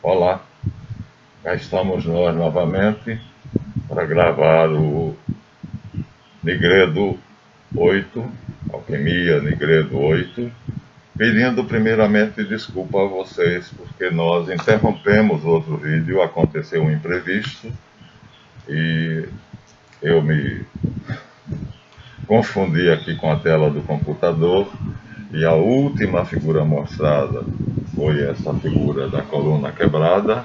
Olá, cá estamos nós novamente para gravar o Nigredo 8, Alquimia Nigredo 8, pedindo primeiramente desculpa a vocês porque nós interrompemos outro vídeo, aconteceu um imprevisto e eu me confundi aqui com a tela do computador e a última figura mostrada foi essa figura da coluna quebrada.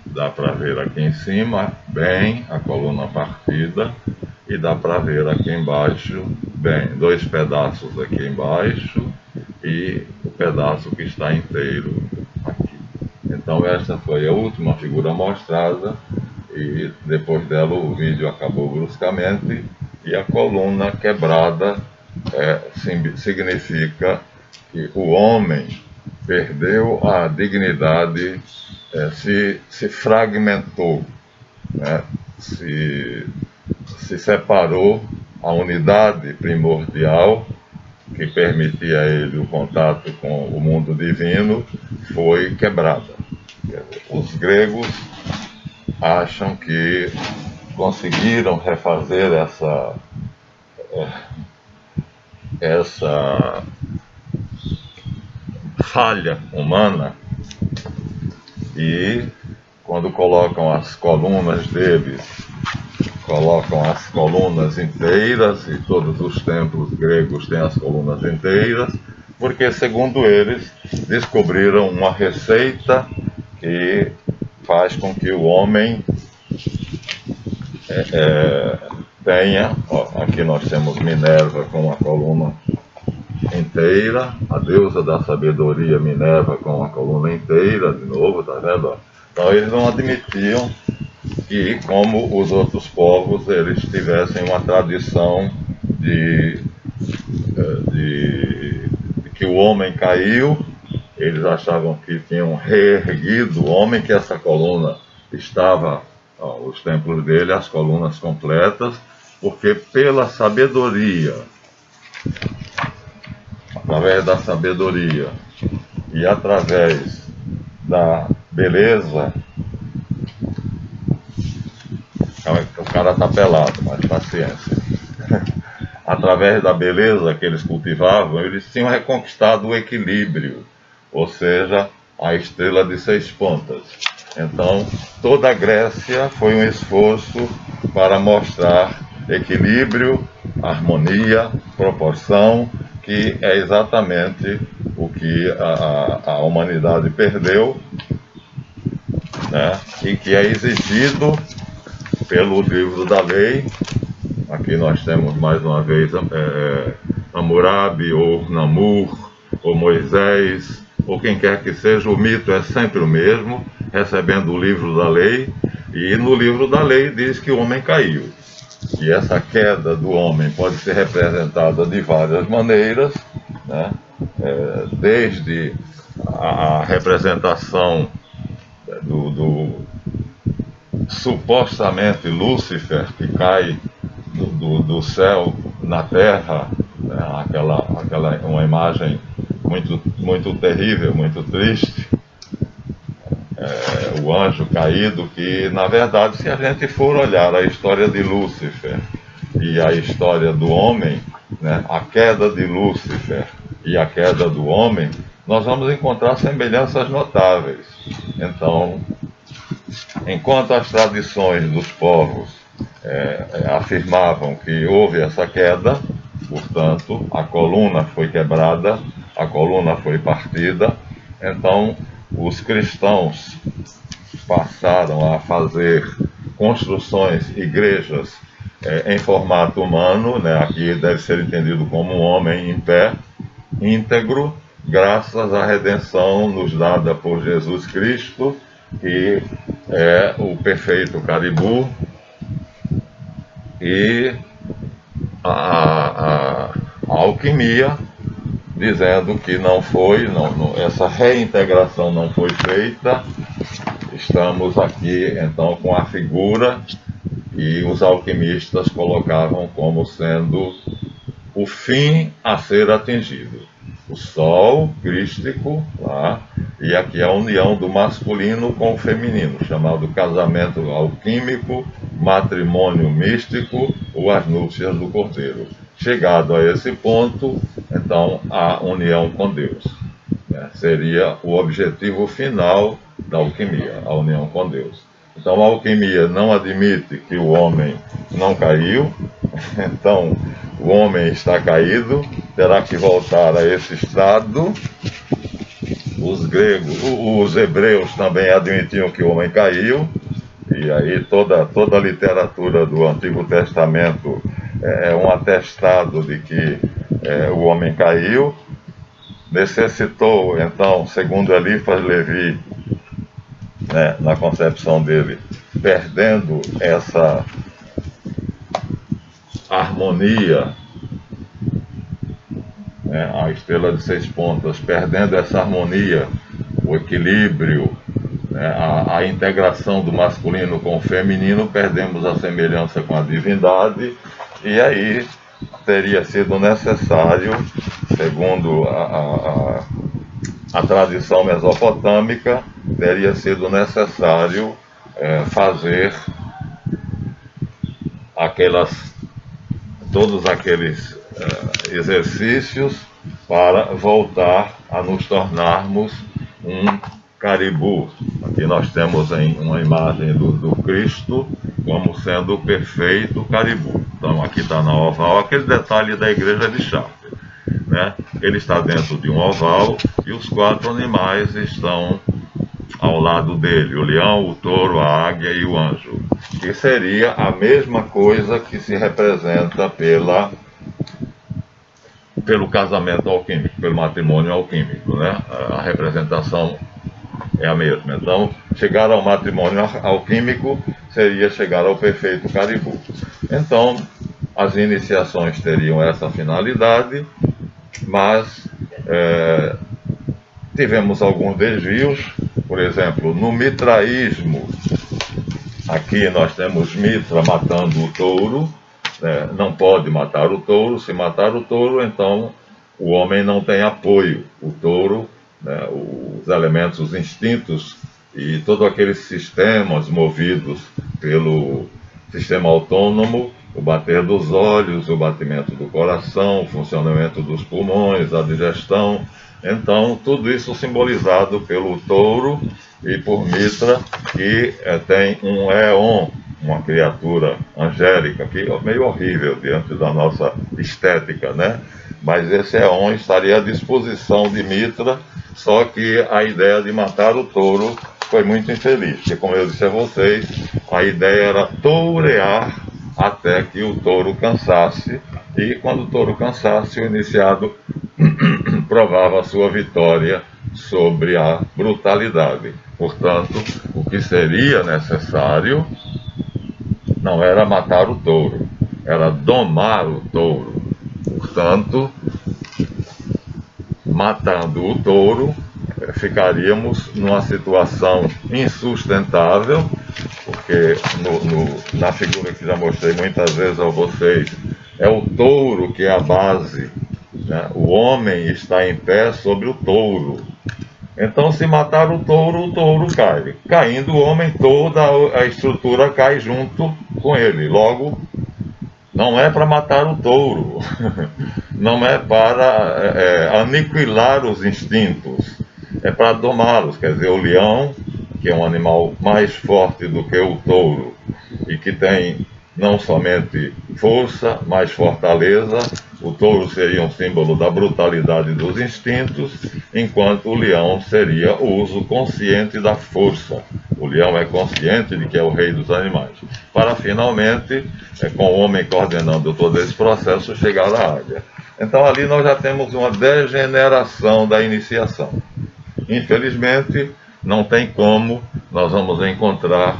Dá para ver aqui em cima bem a coluna partida e dá para ver aqui embaixo bem dois pedaços aqui embaixo e o pedaço que está inteiro aqui. Então essa foi a última figura mostrada e depois dela o vídeo acabou bruscamente e a coluna quebrada significa que o homem perdeu a dignidade, se fragmentou, né? se separou. A unidade primordial que permitia a ele o contato com o mundo divino foi quebrada. Os gregos acham que conseguiram refazer essa falha humana e quando colocam as colunas deles, colocam as colunas inteiras, e todos os templos gregos têm as colunas inteiras, porque segundo eles descobriram uma receita que faz com que o homem tenha, aqui nós temos Minerva com a coluna inteira, a deusa da sabedoria Minerva com a coluna inteira, de novo, tá vendo? Então eles não admitiam que, como os outros povos, eles tivessem uma tradição de que o homem caiu. Eles achavam que tinham reerguido o homem, que essa coluna estava, os templos dele, as colunas completas, porque pela sabedoria, através da sabedoria e através da beleza, o cara está pelado, mas paciência. Através da beleza que eles cultivavam, eles tinham reconquistado o equilíbrio, ou seja, a estrela de 6 pontas. Então, toda a Grécia foi um esforço para mostrar equilíbrio, harmonia, proporção, que é exatamente o que a humanidade perdeu, né? E que é exigido pelo livro da lei. Aqui nós temos mais uma vez Hammurabi, ou Namur, ou Moisés, ou quem quer que seja, o mito é sempre o mesmo, recebendo o livro da lei, e no livro da lei diz que o homem caiu. E essa queda do homem pode ser representada de várias maneiras, né? Desde a representação do supostamente Lúcifer, que cai do céu na terra, né? Uma imagem muito terrível, muito triste, o anjo caído, que na verdade, se a gente for olhar a história de Lúcifer e a história do homem, né? A queda de Lúcifer e a queda do homem, nós vamos encontrar semelhanças notáveis. Então, enquanto as tradições dos povos afirmavam que houve essa queda, portanto, a coluna foi quebrada, a coluna foi partida, então os cristãos passaram a fazer construções, igrejas em formato humano, né? Aqui deve ser entendido como um homem em pé, íntegro, graças à redenção nos dada por Jesus Cristo, que é o perfeito Caribu, e a alquimia, dizendo que essa reintegração não foi feita. Estamos aqui então com a figura que os alquimistas colocavam como sendo o fim a ser atingido. O sol crístico lá, e aqui a união do masculino com o feminino, chamado casamento alquímico, matrimônio místico ou as núpcias do Cordeiro. Chegado a esse ponto, então a união com Deus, né? Seria o objetivo final da alquimia, a união com Deus. Então a alquimia não admite que o homem não caiu, então o homem está caído, terá que voltar a esse estado. Os hebreus também admitiam que o homem caiu, e aí toda a literatura do Antigo Testamento é um atestado de que o homem caiu. Necessitou, então, segundo Eliphas Levi, né, na concepção dele, perdendo essa harmonia, né, a estrela de 6 pontas, perdendo essa harmonia, o equilíbrio, né, a integração do masculino com o feminino, perdemos a semelhança com a divindade, e aí teria sido necessário, segundo a tradição mesopotâmica, teria sido necessário fazer todos aqueles exercícios para voltar a nos tornarmos um caribu. Aqui nós temos uma imagem do Cristo como sendo o perfeito caribu. Então aqui está na oval aquele detalhe da igreja de Chartres, né? Ele está dentro de um oval e os 4 animais estão ao lado dele, o leão, o touro, a águia e o anjo, que seria a mesma coisa que se representa pelo casamento alquímico, pelo matrimônio alquímico, né? A representação é a mesma. Então, chegar ao matrimônio alquímico seria chegar ao perfeito caribu. Então, as iniciações teriam essa finalidade, mas tivemos alguns desvios. Por exemplo, no mitraísmo, aqui nós temos Mitra matando o touro, né? Não pode matar o touro. Se matar o touro, então o homem não tem apoio. O touro, né, os elementos, os instintos e todos aqueles sistemas movidos pelo sistema autônomo, o bater dos olhos, o batimento do coração, o funcionamento dos pulmões, a digestão. Então, tudo isso simbolizado pelo touro e por Mitra, que tem um éon, uma criatura angélica, que é meio horrível diante da nossa estética, né? Mas esse éon estaria à disposição de Mitra, só que a ideia de matar o touro foi muito infeliz, porque, como eu disse a vocês, a ideia era tourear até que o touro cansasse, e quando o touro cansasse, o iniciado provava a sua vitória sobre a brutalidade. Portanto, o que seria necessário não era matar o touro, era domar o touro. Portanto, matando o touro, ficaríamos numa situação insustentável, porque na figura que já mostrei muitas vezes a vocês, é o touro que é a base, né? O homem está em pé sobre o touro. Então, se matar o touro cai. Caindo o homem, toda a estrutura cai junto com ele. Logo, não é para matar o touro, não é para aniquilar os instintos, é para domá-los. Quer dizer, o leão, que é um animal mais forte do que o touro e que tem não somente força, mas fortaleza. O touro seria um símbolo da brutalidade dos instintos, enquanto o leão seria o uso consciente da força. O leão é consciente de que é o rei dos animais. Para finalmente, com o homem coordenando todo esse processo, chegar à águia. Então ali nós já temos uma degeneração da iniciação. Infelizmente, não tem como, nós vamos encontrar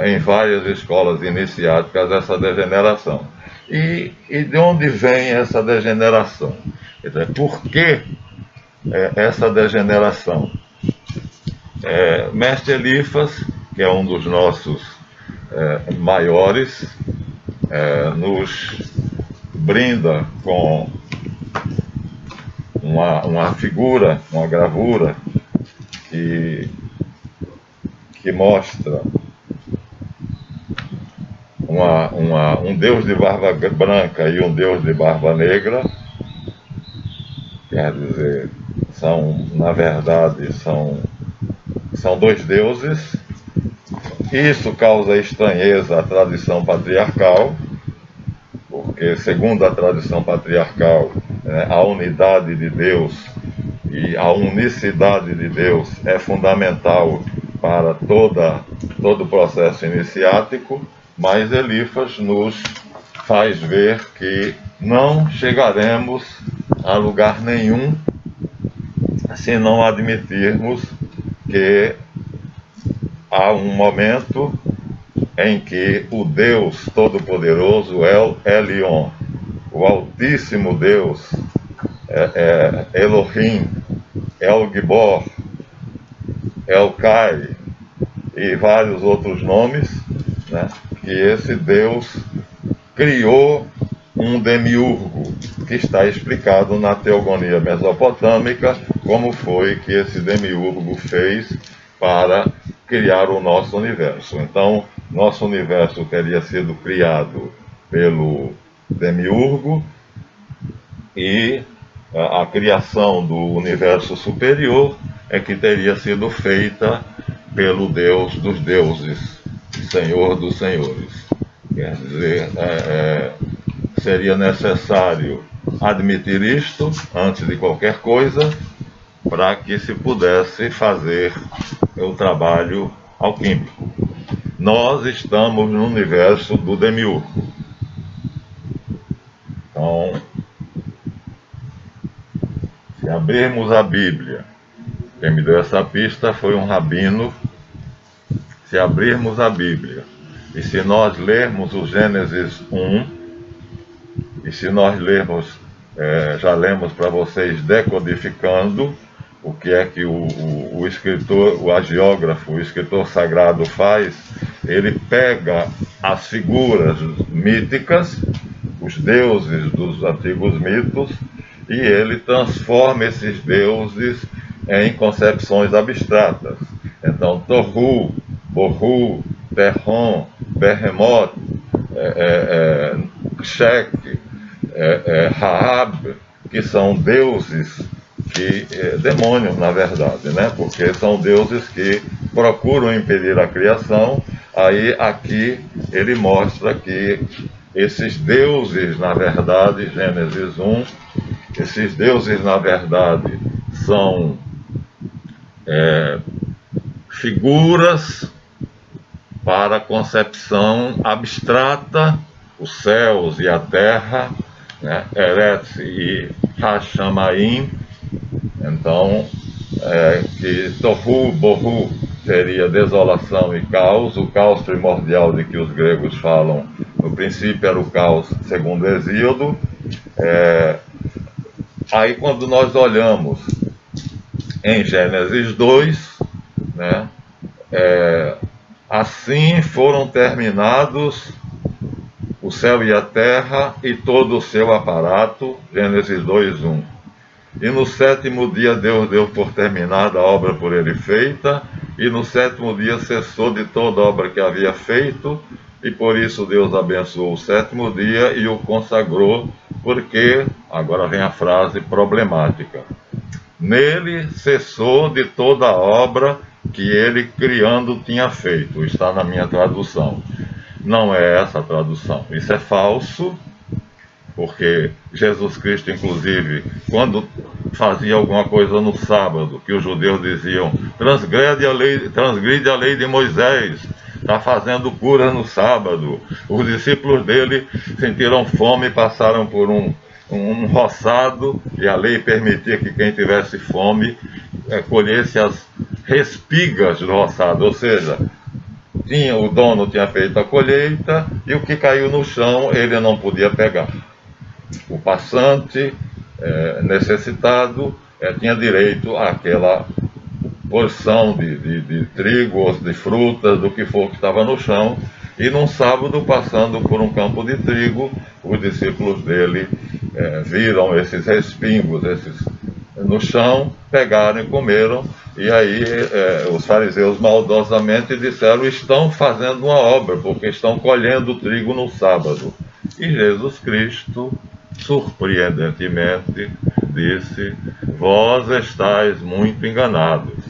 em várias escolas iniciáticas essa degeneração. E de onde vem essa degeneração? Quer dizer, por que essa degeneração? Mestre Eliphas, que é um dos nossos maiores, nos brinda com uma figura, uma gravura, que mostra um Deus de barba branca e um Deus de barba negra. Quer dizer, na verdade, são dois deuses. Isso causa estranheza à tradição patriarcal, porque, segundo a tradição patriarcal, a unidade de Deus e a unicidade de Deus é fundamental para todo o processo iniciático, mas Elifas nos faz ver que não chegaremos a lugar nenhum se não admitirmos que há um momento em que o Deus Todo-Poderoso, El Elyon, o Altíssimo Deus, Elohim, El Gibor, El Kai e vários outros nomes, né, que esse Deus criou um demiurgo, que está explicado na Teogonia Mesopotâmica, como foi que esse demiurgo fez para criar o nosso universo. Então, nosso universo teria sido criado pelo demiurgo e a criação do universo superior é que teria sido feita pelo Deus dos deuses, Senhor dos senhores. Quer dizer, seria necessário admitir isto antes de qualquer coisa para que se pudesse fazer o trabalho alquímico. Nós estamos no universo do demiurgo. Então, se abrirmos a Bíblia, quem me deu essa pista foi um rabino. Se abrirmos a Bíblia e se nós lermos o Gênesis 1, e se nós lermos, já lemos para vocês decodificando o que é que o escritor, o agiógrafo, o escritor sagrado faz, ele pega as figuras míticas, os deuses dos antigos mitos, e ele transforma esses deuses em concepções abstratas. Então, Tohu, Bohu, Terron, Behemoth, Shek, Raab, que são deuses, demônios na verdade, né? Porque são deuses que procuram impedir a criação. Aí aqui ele mostra que esses deuses, na verdade, Gênesis 1, esses deuses, na verdade, são figuras para a concepção abstrata, os céus e a terra, né? Eretz e Hashamayim. Então, que Tohu, Bohu seria desolação e caos, o caos primordial de que os gregos falam, no princípio era o caos segundo Hesíodo. Aí quando nós olhamos em Gênesis 2, né, assim foram terminados o céu e a terra e todo o seu aparato, Gênesis 2:1. E no sétimo dia Deus deu por terminada a obra por ele feita, e no sétimo dia cessou de toda a obra que havia feito, e por isso Deus abençoou o sétimo dia e o consagrou, porque, agora vem a frase problemática, nele cessou de toda a obra que ele criando tinha feito. Está na minha tradução. Não é essa a tradução. Isso é falso, porque Jesus Cristo, inclusive, quando fazia alguma coisa no sábado, que os judeus diziam, transgride a lei de Moisés, está fazendo cura no sábado. Os discípulos dele sentiram fome e passaram por um roçado, e a lei permitia que quem tivesse fome colhesse as respigas do roçado, ou seja, o dono tinha feito a colheita e o que caiu no chão ele não podia pegar. O passante necessitado tinha direito àquela porção de trigo ou de frutas, do que for que estava no chão. E num sábado, passando por um campo de trigo, os discípulos dele viram esses respingos, esses no chão, pegaram e comeram. E aí os fariseus maldosamente disseram: estão fazendo uma obra, porque estão colhendo trigo no sábado. E Jesus Cristo, surpreendentemente, disse: vós estáis muito enganados.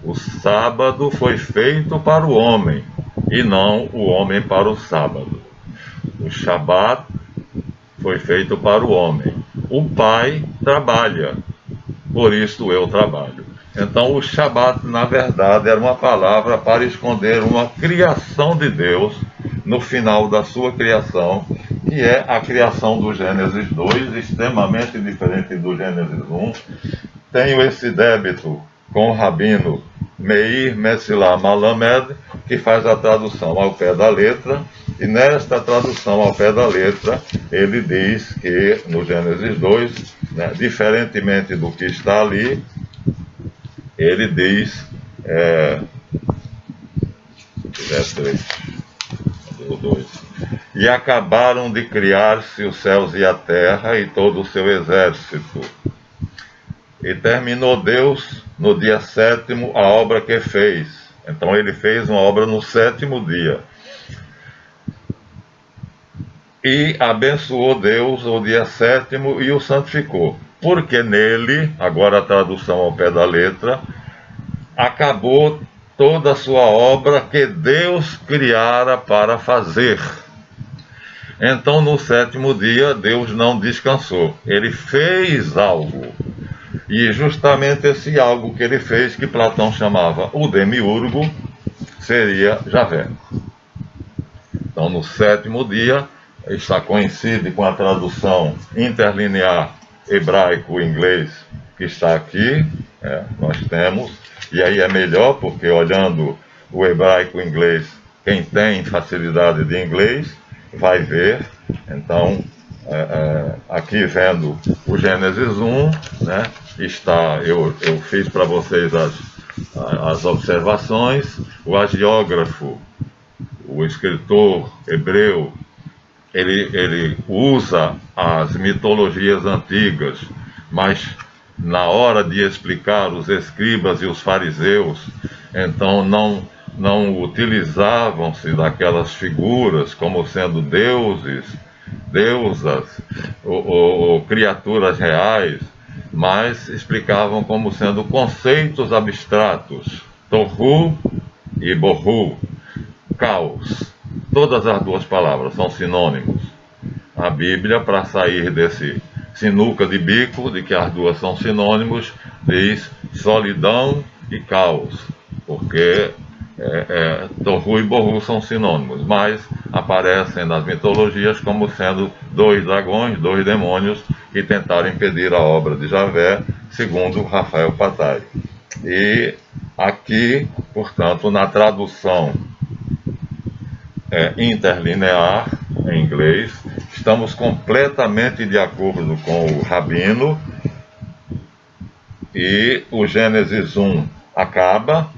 O sábado foi feito para o homem, e não o homem para o sábado. O Shabat foi feito para o homem. O Pai trabalha, por isso eu trabalho. Então o Shabat, na verdade, era uma palavra para esconder uma criação de Deus no final da sua criação, que é a criação do Gênesis 2, extremamente diferente do Gênesis 1. Tenho esse débito com o rabino Meir Messilah Malamed, que faz a tradução ao pé da letra, e nesta tradução ao pé da letra, ele diz que no Gênesis 2, né, diferentemente do que está ali, ele diz, 2, e acabaram de criar-se os céus e a terra e todo o seu exército. E terminou Deus no dia 7º a obra que fez. Então ele fez uma obra no 7º dia. E abençoou Deus o dia 7º e o santificou. Porque nele, agora a tradução ao pé da letra, acabou toda a sua obra que Deus criara para fazer. Então no 7º dia Deus não descansou. Ele fez algo. E justamente esse algo que ele fez, que Platão chamava o demiurgo, seria Javé. Então, no 7º dia, está coincide com a tradução interlinear hebraico-inglês que está aqui, nós temos, e aí é melhor, porque olhando o hebraico-inglês, quem tem facilidade de inglês, vai ver. Então, aqui vendo o Gênesis 1, né, eu fiz para vocês as observações. O agiógrafo, o escritor hebreu, ele usa as mitologias antigas, mas na hora de explicar os escribas e os fariseus, então não utilizavam-se daquelas figuras como sendo deuses, deusas ou criaturas reais, mas explicavam como sendo conceitos abstratos, Tohu e Bohu, caos. Todas as duas palavras são sinônimos. A Bíblia, para sair desse sinuca de bico, de que as duas são sinônimos, diz solidão e caos, porque Tohu e Bohu são sinônimos, mas aparecem nas mitologias como sendo dois dragões, dois demônios que tentaram impedir a obra de Javé, segundo Rafael Patai. E aqui, portanto, na tradução interlinear em inglês, estamos completamente de acordo com o rabino, e o Gênesis 1 acaba,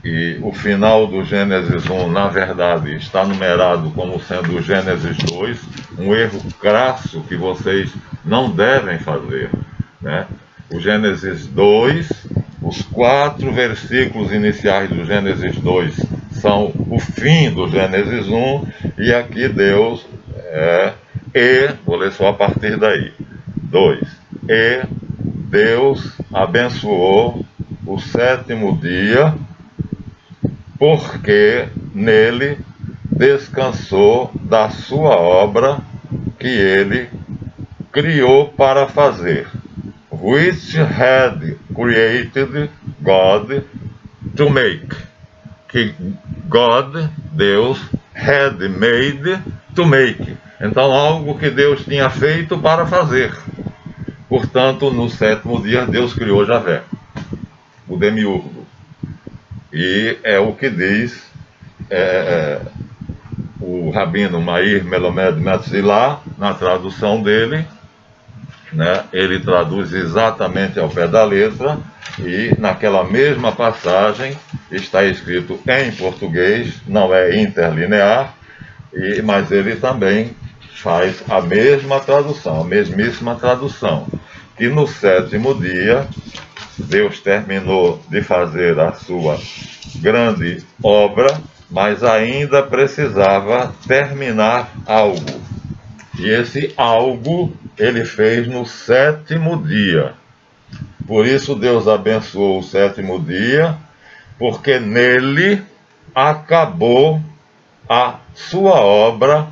e o final do Gênesis 1, na verdade, está numerado como sendo o Gênesis 2, um erro crasso que vocês não devem fazer, né? O Gênesis 2, os 4 versículos iniciais do Gênesis 2 são o fim do Gênesis 1, e aqui Deus vou ler só a partir daí. 2. E Deus abençoou o 7º dia, porque nele descansou da sua obra que ele criou para fazer, which had created God to make. Que God, Deus, had made to make. Então, algo que Deus tinha feito para fazer. Portanto, no 7º dia, Deus criou Javé, o demiurgo. E é o que diz o rabino Meir Melamed Messilah, na tradução dele, né? Ele traduz exatamente ao pé da letra, e naquela mesma passagem está escrito em português, não é interlinear, mas ele também faz a mesma tradução, a mesmíssima tradução, que no sétimo dia Deus terminou de fazer a sua grande obra, mas ainda precisava terminar algo. E esse algo ele fez no sétimo dia. Por isso Deus abençoou o sétimo dia, porque nele acabou a sua obra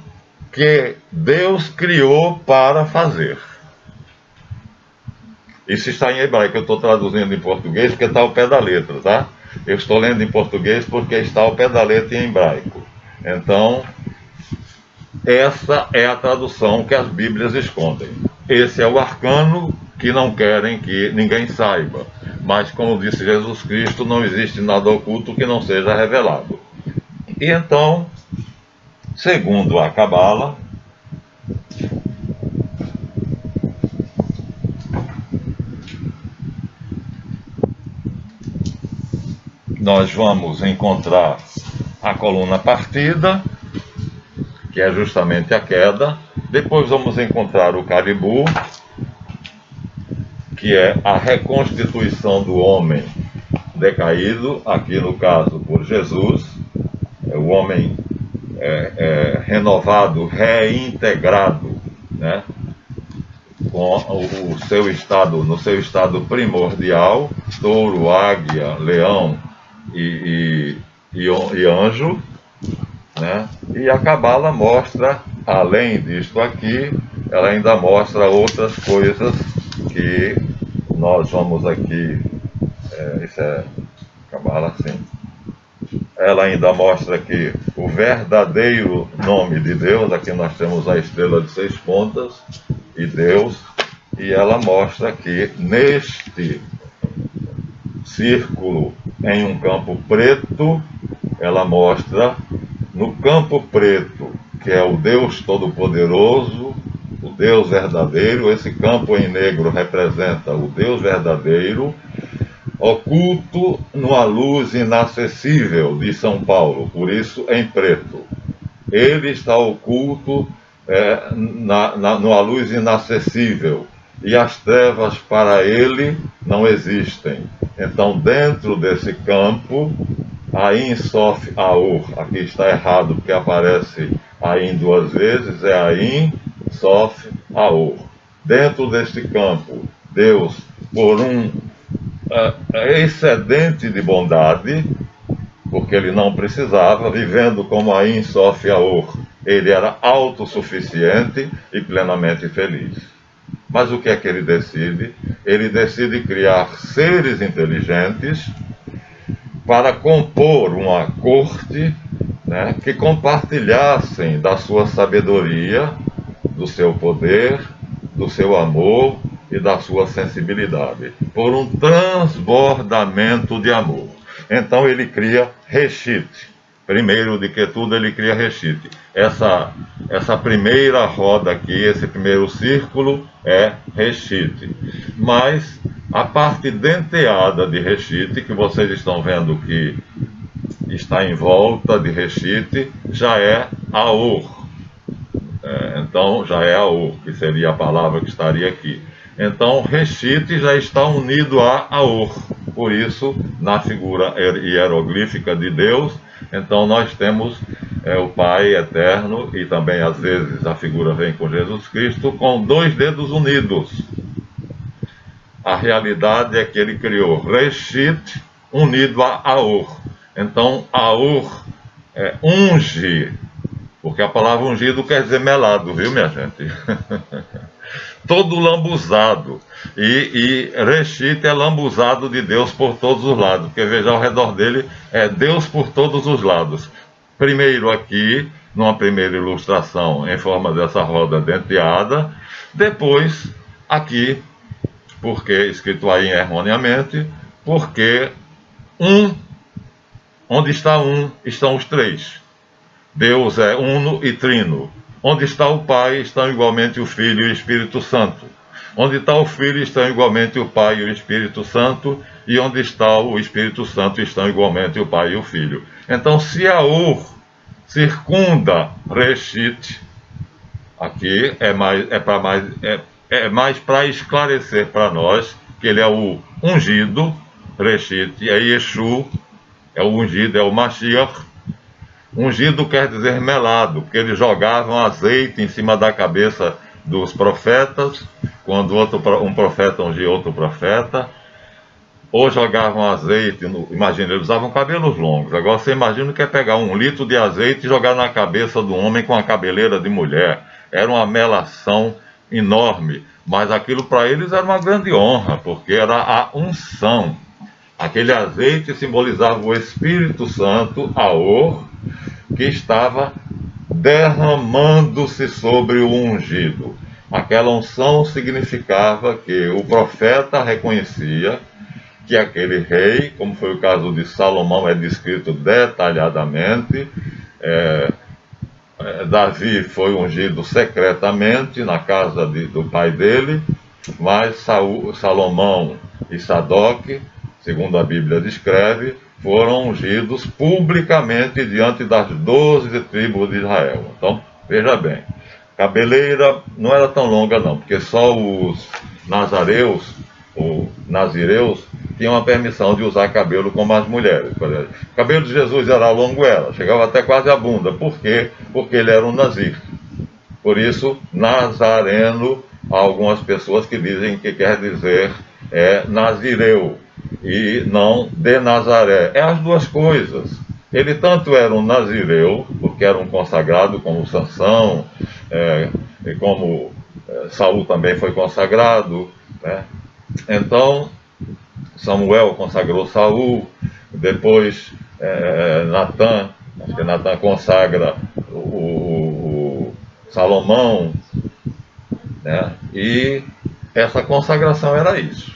que Deus criou para fazer. Isso está em hebraico, eu estou traduzindo em português porque está ao pé da letra, tá? Eu estou lendo em português porque está ao pé da letra em hebraico. Então, essa é a tradução que as Bíblias escondem. Esse é o arcano que não querem que ninguém saiba. Mas, como disse Jesus Cristo, não existe nada oculto que não seja revelado. E então, segundo a Cabala, nós vamos encontrar a coluna partida, que é justamente a queda. Depois vamos encontrar o caribu, que é a reconstituição do homem decaído, aqui no caso por Jesus, o homem renovado, reintegrado, né, com o seu estado, no seu estado primordial, touro, águia, leão e anjo, né? E a Cabala mostra, além disto aqui, ela ainda mostra outras coisas que nós vamos aqui, isso é Cabala, sim. Ela ainda mostra que o verdadeiro nome de Deus, aqui nós temos a estrela de 6 pontas, e Deus, e ela mostra que neste círculo em um campo preto, ela mostra no campo preto, que é o Deus Todo-Poderoso, o Deus verdadeiro. Esse campo em negro representa o Deus verdadeiro, oculto numa luz inacessível de São Paulo, por isso em preto. Ele está oculto numa luz inacessível, e as trevas para ele não existem. Então, dentro desse campo, Ain Sof Aur, aqui está errado porque aparece Ain 2 vezes, é Ain Sof Aur. Dentro deste campo, Deus, por um excedente de bondade, porque ele não precisava, vivendo como Ain Sof Aur, ele era autossuficiente e plenamente feliz. Mas o que é que ele decide? Ele decide criar seres inteligentes para compor uma corte, né, que compartilhassem da sua sabedoria, do seu poder, do seu amor e da sua sensibilidade, por um transbordamento de amor. Então ele cria Reshit. Primeiro de que tudo, ele cria Reshit. Essa primeira roda aqui, esse primeiro círculo é Reshit. Mas a parte denteada de Reshit, que vocês estão vendo que está em volta de Reshit, já é Aur. Então já é Aur, que seria a palavra que estaria aqui. Então Reshit já está unido a Aur. Por isso, na figura hieroglífica de Deus, então nós temos o Pai eterno, e também às vezes a figura vem com Jesus Cristo, com 2 dedos unidos. A realidade é que ele criou Reshit unido a Aur. Então Aur unge, porque a palavra ungido quer dizer melado, viu, minha gente? Todo lambuzado. E Reshit é lambuzado de Deus por todos os lados, porque veja, ao redor dele é Deus por todos os lados. Primeiro aqui, numa primeira ilustração em forma dessa roda denteada, depois aqui, porque escrito aí erroneamente, porque onde está estão os 3. Deus é uno e trino. Onde está o Pai, estão igualmente o Filho e o Espírito Santo. Onde está o Filho, estão igualmente o Pai e o Espírito Santo. E onde está o Espírito Santo, estão igualmente o Pai e o Filho. Então, se a Aur circunda Reshit, aqui é mais para esclarecer para nós que ele é o ungido, Reshit, é Yeshu, é o ungido, é o Mashiach. Ungido quer dizer melado, porque eles jogavam azeite em cima da cabeça dos profetas, quando um profeta ungia outro profeta, ou jogavam azeite, imagina, eles usavam cabelos longos. Agora você imagina que é pegar 1 litro de azeite e jogar na cabeça do homem com a cabeleira de mulher. Era uma melação enorme, mas aquilo para eles era uma grande honra, porque era a unção. Aquele azeite simbolizava o Espírito Santo, Aor, que estava derramando-se sobre o ungido. Aquela unção significava que o profeta reconhecia que aquele rei, como foi o caso de Salomão, é descrito detalhadamente. Davi foi ungido secretamente na casa do pai dele, mas Salomão e Sadoc, segundo a Bíblia descreve, foram ungidos publicamente diante das 12 tribos de Israel. Então, veja bem, cabeleira não era tão longa não, porque só os nazareus, ou nazireus, tinham a permissão de usar cabelo como as mulheres. O cabelo de Jesus era longo, chegava até quase a bunda. Por quê? Porque ele era um nazir. Por isso, nazareno, há algumas pessoas que dizem que quer dizer nazireu, e não de Nazaré. É as duas coisas. Ele tanto era um nazireu, porque era um consagrado, como Sansão, e como Saul também foi consagrado, né? Então, Samuel consagrou Saul, depois Natã, acho que Natã consagra o Salomão, né? E essa consagração era isso.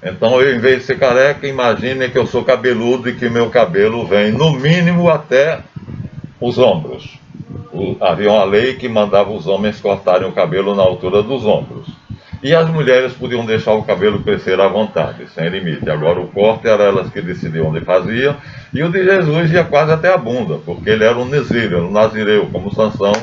Então, eu, em vez de ser careca, imagine que eu sou cabeludo e que meu cabelo vem, no mínimo, até os ombros. Havia uma lei que mandava os homens cortarem o cabelo na altura dos ombros. E as mulheres podiam deixar o cabelo crescer à vontade, sem limite. Agora, o corte era elas que decidiam onde faziam. E o de Jesus ia quase até a bunda, porque ele era um nazir, um nazireu, como Sansão,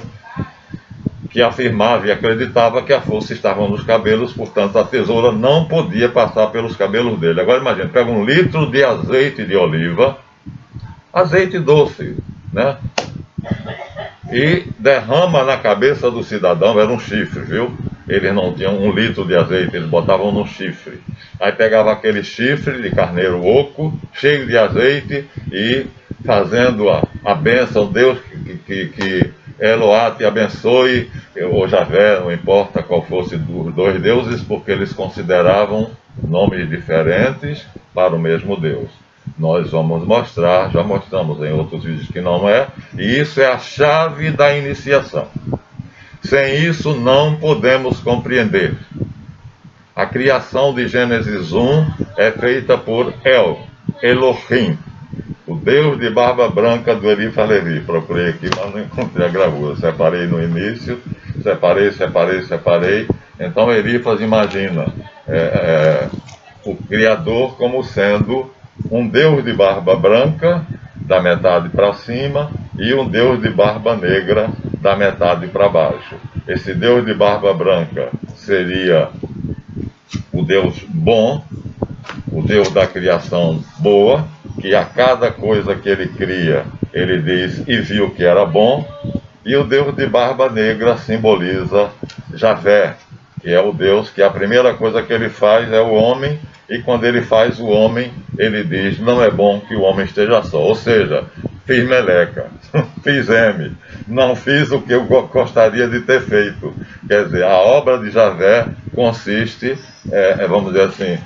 que afirmava e acreditava que a força estava nos cabelos, portanto a tesoura não podia passar pelos cabelos dele. Agora imagine, pega 1 litro de azeite de oliva, azeite doce, né? E derrama na cabeça do cidadão, era um chifre, viu? Eles não tinham 1 litro de azeite, eles botavam no chifre. Aí pegava aquele chifre de carneiro oco, cheio de azeite, e fazendo a bênção, Deus que Eloá te abençoe, ou Javé, não importa qual fosse dos dois deuses, porque eles consideravam nomes diferentes para o mesmo Deus. Nós vamos mostrar, já mostramos em outros vídeos que não é, e isso é a chave da iniciação. Sem isso não podemos compreender. A criação de Gênesis 1 é feita por Elohim, o Deus de barba branca do Eliphaz Levi. Procurei aqui, mas não encontrei a gravura. Separei no início, separei. Então Eliphaz imagina o Criador como sendo um Deus de barba branca, da metade para cima, e um Deus de barba negra, da metade para baixo. Esse Deus de barba branca seria o Deus bom, o Deus da criação boa, que a cada coisa que ele cria, ele diz e viu que era bom, e o Deus de barba negra simboliza Javé, que é o Deus que a primeira coisa que ele faz é o homem, e quando ele faz o homem, ele diz, não é bom que o homem esteja só. Ou seja, fiz meleca, fiz M, não fiz o que eu gostaria de ter feito. Quer dizer, a obra de Javé consiste, vamos dizer assim,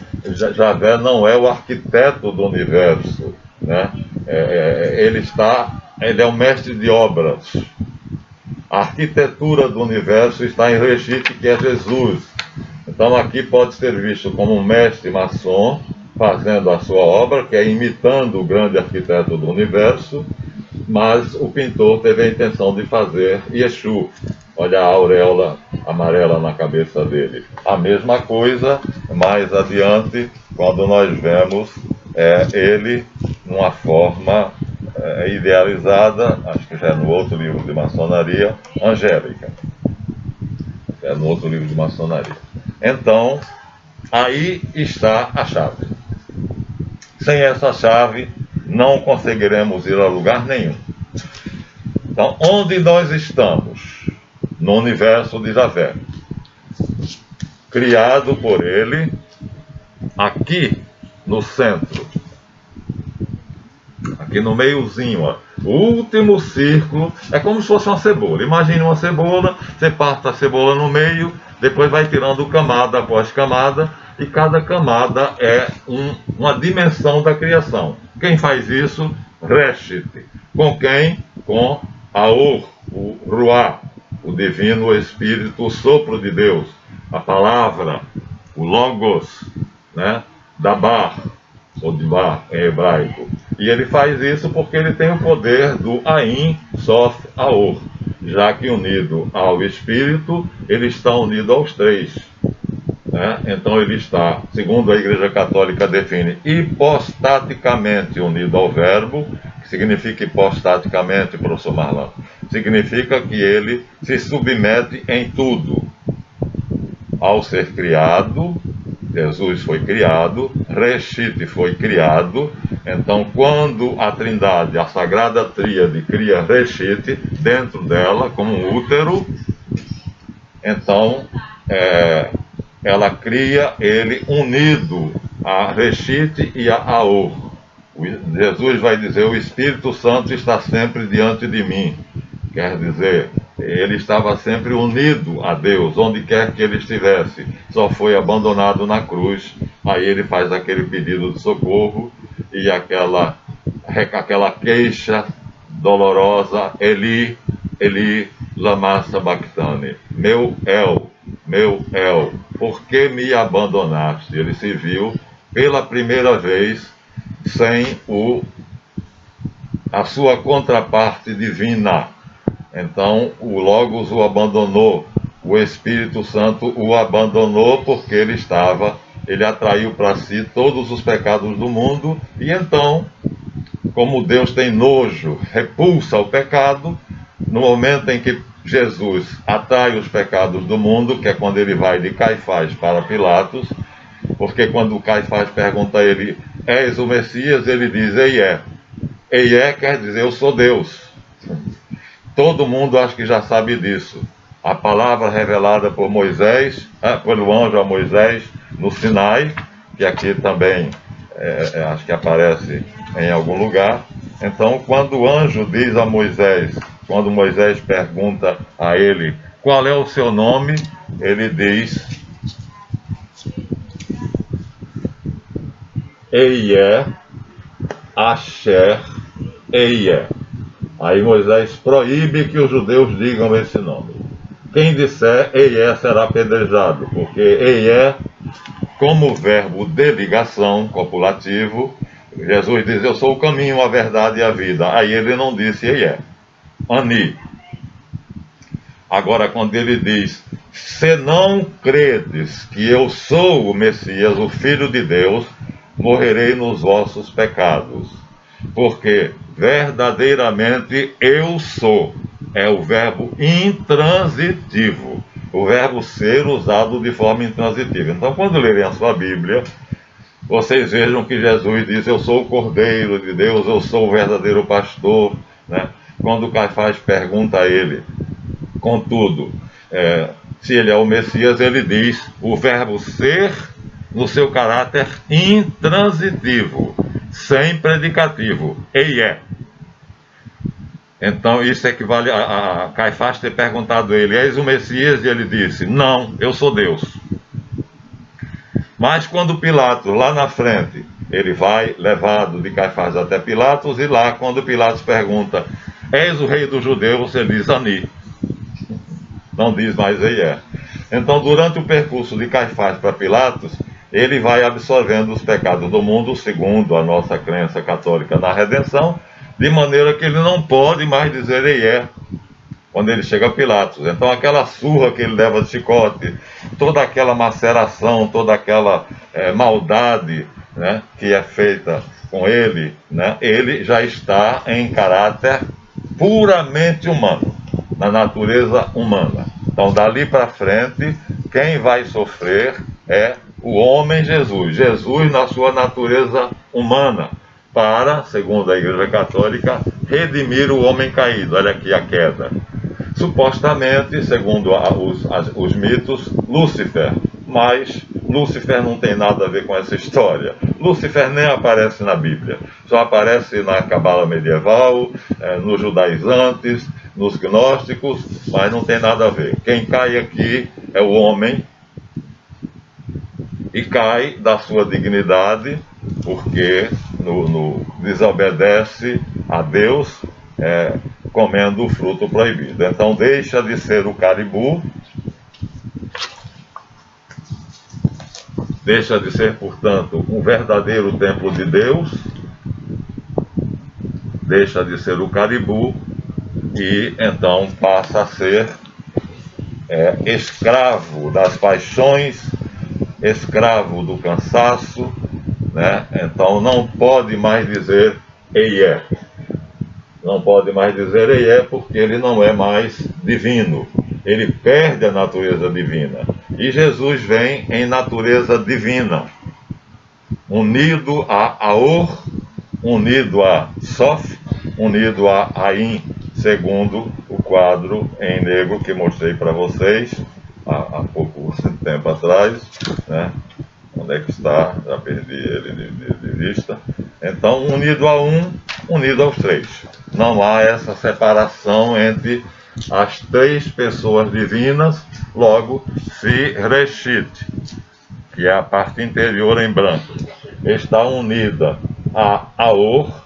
Javé não é o arquiteto do universo, né? Ele é o mestre de obras. A arquitetura do universo está em Reshit, que é Jesus. Então aqui pode ser visto como um mestre maçom fazendo a sua obra, que é imitando o grande arquiteto do universo, mas o pintor teve a intenção de fazer Yeshu. Olha a auréola amarela na cabeça dele. A mesma coisa mais adiante, quando nós vemos ele numa forma idealizada, acho que já é no outro livro de maçonaria, angélica. É no outro livro de maçonaria. Então, aí está a chave. Sem essa chave, não conseguiremos ir a lugar nenhum. Então, onde nós estamos? No universo de Javé, criado por ele, aqui no centro, aqui no meiozinho, ó. O último círculo é como se fosse uma cebola. Imagine uma cebola, você parte a cebola no meio, depois vai tirando camada após camada, e cada camada é uma dimensão da criação. Quem faz isso? Reshit. Com quem? Com Aor, o Ruá, o divino Espírito, o sopro de Deus, a palavra, o Logos, né? Dabar, ou Dibar em hebraico. E ele faz isso porque ele tem o poder do Ain, Sof, Aor, já que unido ao Espírito, ele está unido aos três. Né? Então ele está, segundo a Igreja Católica define, hipostaticamente unido ao Verbo. Que significa hipostaticamente, professor Marlon? Significa que ele se submete em tudo. Ao ser criado, Jesus foi criado, Reshit foi criado. Então, quando a Trindade, a Sagrada Tríade, cria Reshit dentro dela, como um útero, então ela cria ele unido a Reshit e a Aor. Jesus vai dizer: o Espírito Santo está sempre diante de mim. Quer dizer, ele estava sempre unido a Deus, onde quer que ele estivesse. Só foi abandonado na cruz. Aí ele faz aquele pedido de socorro e aquela queixa dolorosa: Eli, Eli, lama sabachthani. Meu El, por que me abandonaste? Ele se viu pela primeira vez sem a sua contraparte divina. Então o Logos o abandonou, o Espírito Santo o abandonou, porque ele atraiu para si todos os pecados do mundo. E então, como Deus tem nojo, repulsa o pecado, no momento em que Jesus atrai os pecados do mundo, que é quando ele vai de Caifás para Pilatos, porque quando Caifás pergunta a ele: és o Messias? Ele diz: Eié. Eié quer dizer: eu sou Deus. Todo mundo acho que já sabe disso. A palavra revelada por Moisés, pelo anjo a Moisés no Sinai, que aqui também acho que aparece em algum lugar. Então, quando o anjo diz a Moisés, quando Moisés pergunta a ele qual é o seu nome, ele diz: Eié, Asher, Eié. Aí Moisés proíbe que os judeus digam esse nome. Quem disser Eié será apedrejado, porque Eié, como verbo de ligação, copulativo, Jesus diz: eu sou o caminho, a verdade e a vida. Aí ele não disse Eié, Ani. Agora, quando ele diz: se não credes que eu sou o Messias, o Filho de Deus, morrerei nos vossos pecados. Porque verdadeiramente eu sou. É o verbo intransitivo. O verbo ser usado de forma intransitiva. Então, quando lerem a sua Bíblia, vocês vejam que Jesus diz: eu sou o Cordeiro de Deus, eu sou o verdadeiro pastor. Né? Quando Caifás pergunta a ele, contudo, se ele é o Messias, ele diz o verbo ser no seu caráter intransitivo, sem predicativo, Eié. Então isso equivale a Caifás ter perguntado a ele: és o Messias? E ele disse: não, eu sou Deus. Mas quando Pilatos, lá na frente, ele vai levado de Caifás até Pilatos, e lá quando Pilatos pergunta: és o rei dos judeus? Ele diz: Ani. Não diz mais Eié. Então, durante o percurso de Caifás para Pilatos, ele vai absorvendo os pecados do mundo, segundo a nossa crença católica na redenção, de maneira que ele não pode mais dizer Eié quando ele chega a Pilatos. Então aquela surra que ele leva de chicote, toda aquela maceração, toda aquela maldade, né, que é feita com ele, né, ele já está em caráter puramente humano, na natureza humana. Então dali para frente, quem vai sofrer é o homem Jesus. Jesus na sua natureza humana, para, segundo a Igreja Católica, redimir o homem caído. Olha aqui a queda. Supostamente, segundo os mitos, Lúcifer. Mas Lúcifer não tem nada a ver com essa história. Lúcifer nem aparece na Bíblia. Só aparece na Cabala medieval, nos judaizantes, nos gnósticos, mas não tem nada a ver. Quem cai aqui é o homem, e cai da sua dignidade, porque desobedece a Deus, comendo o fruto proibido. Então deixa de ser o caribu, deixa de ser, portanto, um verdadeiro templo de Deus, deixa de ser o caribu, e então passa a ser escravo das paixões, escravo do cansaço, né? Então não pode mais dizer Eié. Não pode mais dizer Eié porque ele não é mais divino. Ele perde a natureza divina. E Jesus vem em natureza divina, unido a Aor, unido a Sof, unido a Ain, segundo o quadro em negro que mostrei para vocês há pouco tempo atrás, né? Onde é que está? Já perdi ele de vista. Então, unido a um, unido aos três. Não há essa separação entre as três pessoas divinas, logo, se Reshit, que é a parte interior em branco, está unida a Aor,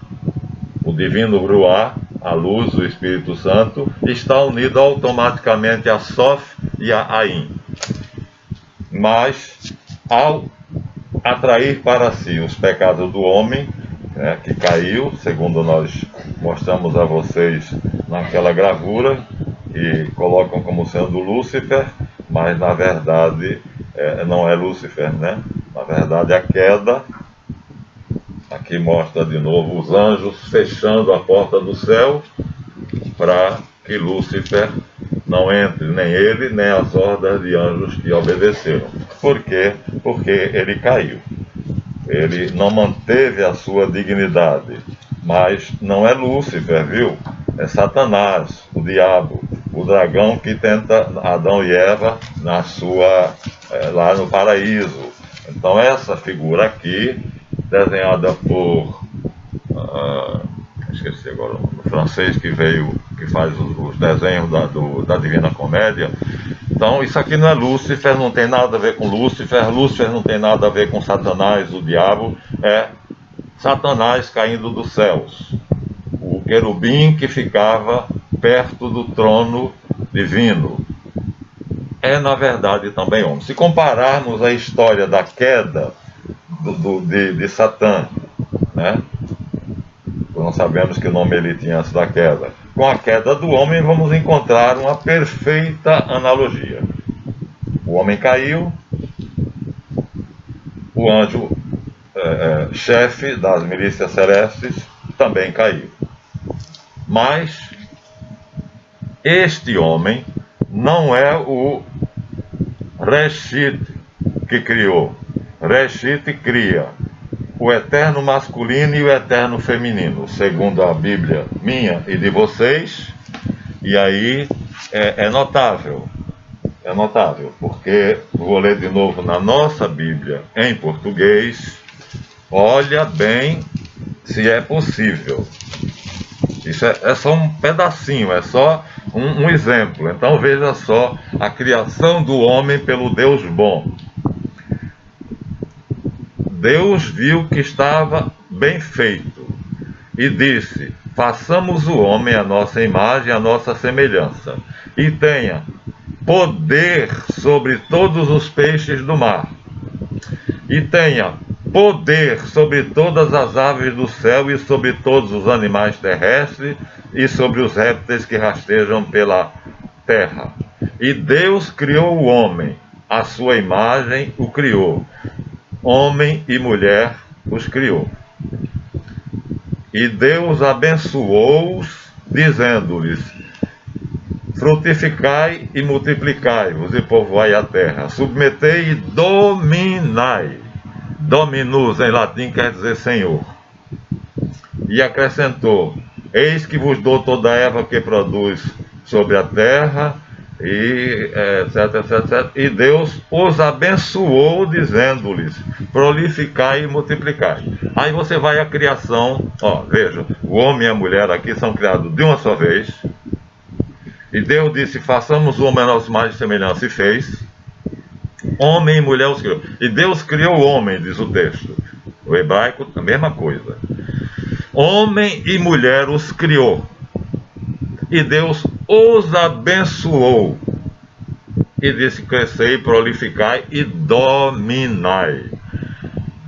o divino Ruá, a luz, o Espírito Santo, está unido automaticamente a Sof e a Ain. Mas, ao atrair para si os pecados do homem, que caiu, segundo nós mostramos a vocês naquela gravura, que colocam como sendo Lúcifer, mas na verdade não é Lúcifer, né? Na verdade a queda, aqui mostra de novo os anjos fechando a porta do céu, para que Lúcifer não entre, nem ele, nem as hordas de anjos que obedeceram. Por quê? Porque ele caiu. Ele não manteve a sua dignidade. Mas não é Lúcifer, viu? É Satanás, o diabo, o dragão que tenta Adão e Eva lá no paraíso. Então essa figura aqui, desenhada por esqueci agora o nome, francês que faz os desenhos da Divina Comédia. Então isso aqui não é Lúcifer, não tem nada a ver com Lúcifer. Lúcifer não tem nada a ver com Satanás, o diabo. É Satanás caindo dos céus, o querubim que ficava perto do trono divino. É na verdade também homem. Se compararmos a história da queda de Satã, né? Nós sabemos que o nome ele tinha antes da queda. Com a queda do homem, vamos encontrar uma perfeita analogia. O homem caiu, o anjo chefe das milícias celestes também caiu. Mas este homem não é o Reshit que criou. Reshit cria o eterno masculino e o eterno feminino, segundo a Bíblia minha e de vocês. E aí é notável, porque vou ler de novo na nossa Bíblia em português. Olha bem se é possível. Isso é só um pedacinho, é só um exemplo. Então veja só a criação do homem pelo Deus bom. Deus viu que estava bem feito e disse: façamos o homem à nossa imagem, à nossa semelhança, e tenha poder sobre todos os peixes do mar, e tenha poder sobre todas as aves do céu e sobre todos os animais terrestres e sobre os répteis que rastejam pela terra. E Deus criou o homem, à sua imagem o criou. Homem e mulher os criou. E Deus abençoou-os, dizendo-lhes: frutificai e multiplicai-vos e povoai a terra, submetei e dominai. Dominus em latim quer dizer senhor. E acrescentou: eis que vos dou toda a erva que produz sobre a terra, e etc, etc, etc. E Deus os abençoou, dizendo-lhes: prolificai e multiplicai. Aí você vai à criação, ó, veja, o homem e a mulher aqui são criados de uma só vez. E Deus disse: façamos o homem a nossa imagem e semelhança, e fez. Homem e mulher os criou. E Deus criou o homem, diz o texto. O hebraico, a mesma coisa. Homem e mulher os criou. E Deus os abençoou. E disse: crescei, prolificai e dominai.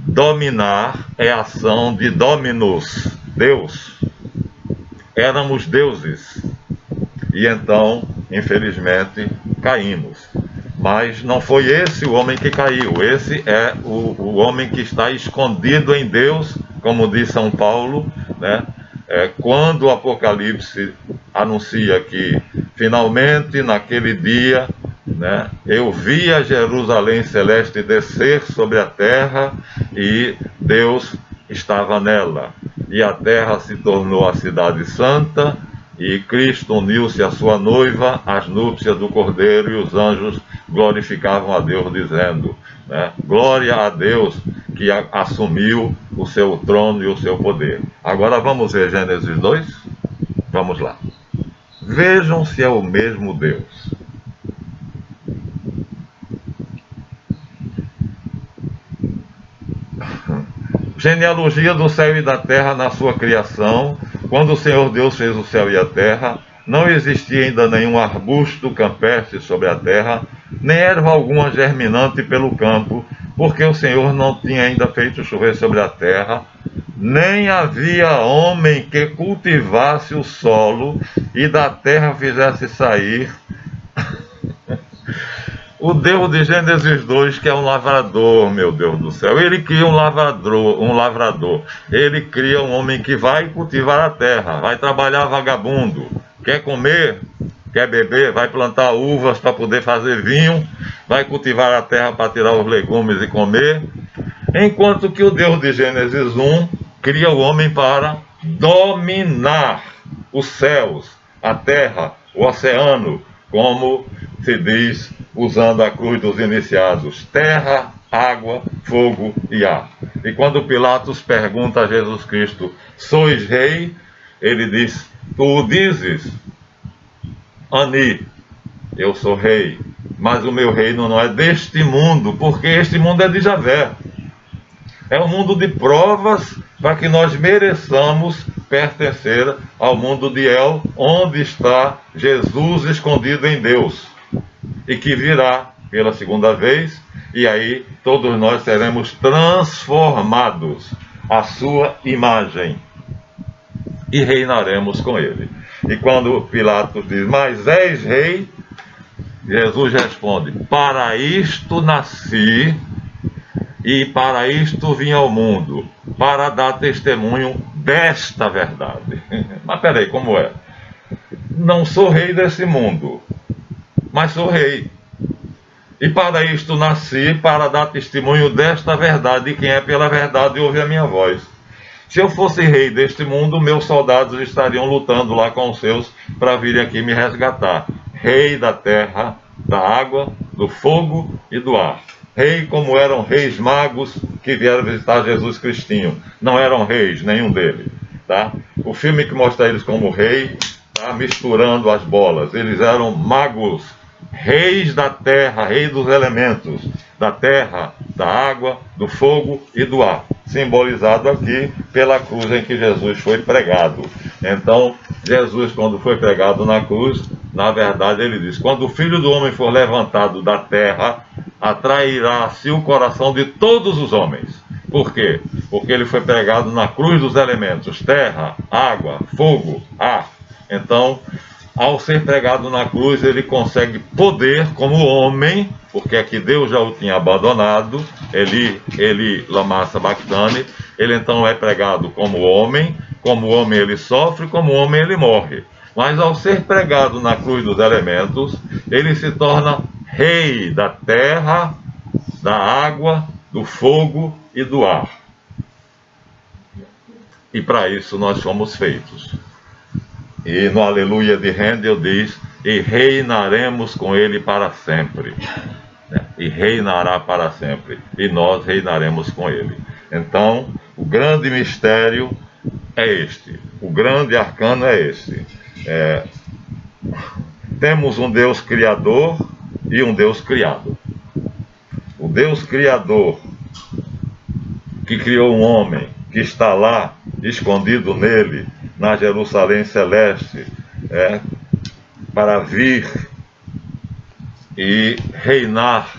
Dominar é a ação de dominus, Deus. Éramos deuses. E então, infelizmente, caímos. Mas não foi esse o homem que caiu. Esse é o homem que está escondido em Deus, como diz São Paulo, né? Quando o Apocalipse anuncia que, finalmente, naquele dia, né, eu vi a Jerusalém celeste descer sobre a terra e Deus estava nela. E a terra se tornou a cidade santa e Cristo uniu-se à sua noiva, às núpcias do Cordeiro, e os anjos glorificavam a Deus, dizendo, né, glória a Deus que assumiu o seu trono e o seu poder. Agora vamos ver Gênesis 2? Vamos lá. Vejam se é o mesmo Deus. Genealogia do céu e da terra na sua criação. Quando o Senhor Deus fez o céu e a terra, não existia ainda nenhum arbusto campestre sobre a terra, nem erva alguma germinante pelo campo, porque o Senhor não tinha ainda feito chover sobre a terra, nem havia homem que cultivasse o solo e da terra fizesse sair o Deus de Gênesis 2, que é um lavrador, meu Deus do céu. Ele cria um lavrador. Ele cria um homem que vai cultivar a terra, vai trabalhar vagabundo. Quer comer, quer beber, vai plantar uvas para poder fazer vinho, vai cultivar a terra para tirar os legumes e comer. Enquanto que o Deus de Gênesis 1 cria o homem para dominar os céus, a terra, o oceano, como se diz usando a cruz dos iniciados: terra, água, fogo e ar. E quando Pilatos pergunta a Jesus Cristo: sois rei? Ele diz: tu o dizes, Ani, eu sou rei, mas o meu reino não é deste mundo, porque este mundo é de Javé. É um mundo de provas para que nós mereçamos pertencer ao mundo de El, onde está Jesus escondido em Deus, e que virá pela segunda vez, e aí todos nós seremos transformados à sua imagem e reinaremos com ele. E quando Pilatos diz: mas és rei? Jesus responde: para isto nasci e para isto vim ao mundo, para dar testemunho desta verdade. Mas peraí, como é? Não sou rei desse mundo, mas sou rei. E para isto nasci, para dar testemunho desta verdade, e quem é pela verdade ouve a minha voz. Se eu fosse rei deste mundo, meus soldados estariam lutando lá com os seus para virem aqui me resgatar. Rei da terra, da água, do fogo e do ar. Rei como eram reis magos que vieram visitar Jesus Cristinho. Não eram reis, nenhum deles. Tá? O filme que mostra eles como rei está misturando as bolas. Eles eram magos, reis da terra, reis dos elementos, da terra, da água, do fogo e do ar, simbolizado aqui pela cruz em que Jesus foi pregado. Então, Jesus, quando foi pregado na cruz, na verdade ele diz: quando o Filho do Homem for levantado da terra, atrairá a si o coração de todos os homens. Por quê? Porque ele foi pregado na cruz dos elementos, terra, água, fogo, ar. Então, ao ser pregado na cruz, ele consegue poder como homem, porque aqui Deus já o tinha abandonado, ele lama sabachthani, ele então é pregado como homem ele sofre, como homem ele morre. Mas ao ser pregado na cruz dos elementos, ele se torna rei da terra, da água, do fogo e do ar. E para isso nós fomos feitos. E no Aleluia de Handel diz: e reinaremos com ele para sempre. E reinará para sempre. E nós reinaremos com ele. Então, o grande mistério é este. O grande arcano é este. Temos um Deus criador e um Deus criado. O Deus criador, que criou um homem, que está lá, escondido nele, na Jerusalém celeste, para vir e reinar